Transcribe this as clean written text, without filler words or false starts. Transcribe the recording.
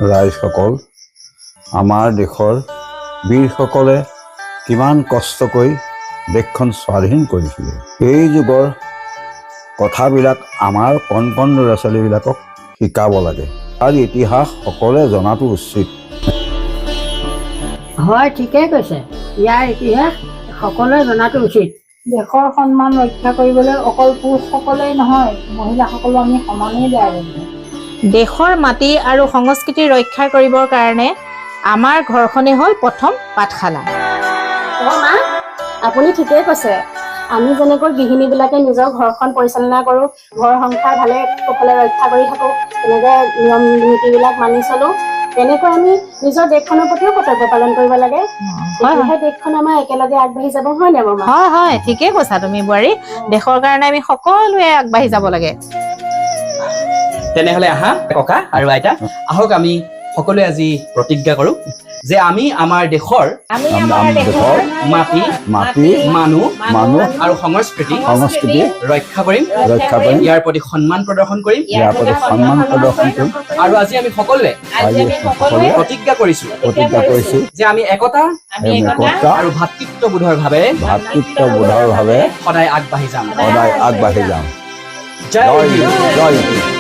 ৰাইজসকল, আমাৰ দেশৰ বীৰসকলে কিমান কষ্ট কৰি দেশখন স্বাধীন কৰিছিলে। এই যুগৰ কথাবিলাক আমাৰ কণ কণ ল'ৰা ছোৱালীবিলাকক শিকাব লাগে। তাৰ ইতিহাস সকলোৱে জনাটো উচিত। হয়, ঠিকেই কৈছে। ইয়াৰ ইতিহাস সকলোৱে জনাটো উচিত। দেশৰ সন্মান ৰক্ষা কৰিবলৈ অকল পুৰুষসকলেই নহয়, মহিলাসকলো আমি সমানেই দায়ী। দেশৰ মাটি আৰু সংস্কৃতি ৰক্ষা কৰিবৰ কাৰণে আমাৰ ঘৰখনেই হ'ল প্ৰথম পাঠশালা। মা, আপুনি ঠিকেই কৈছে। আমি যেনেকৈ গৃহিণীবিলাকে নিজৰ ঘৰখন পৰিচালনা কৰোঁ, ঘৰ সংসাৰ ভালে কুশলে ৰক্ষা কৰি থাকোঁ, তেনেকৈ নিয়ম নীতিবিলাক মানি চলোঁ, তেনেকৈ আমি নিজৰ দেশখনৰ প্ৰতিও কৰ্তব্য পালন কৰিব লাগে। তেতিয়াহে দেশখন আমাৰ একেলগে আগবাঢ়ি যাব, হয় নে বৰমা? হয় হয়, ঠিকেই কৈছা তুমি বোৱাৰী। দেশৰ কাৰণে আমি সকলোৱে আগবাঢ়ি যাব লাগে। তেনেহলে আহা ককা আৰু আইতা, আহক আমি সকলোৱে আজি প্ৰতিজ্ঞা কৰোঁ যে আমি আমাৰ দেশৰ মাটি মানুহ আৰু সংস্কৃতি ৰক্ষা কৰিম, ইয়াৰ প্ৰতি সন্মান প্ৰদৰ্শন কৰিম। আৰু আজি আমি সকলোৱে প্ৰতিজ্ঞা কৰিছোঁ যে আমি একতা আৰু ভাতৃত্ববোধৰ ভাৱে সদায় আগবাঢ়ি যাম। জয় হিন্দ।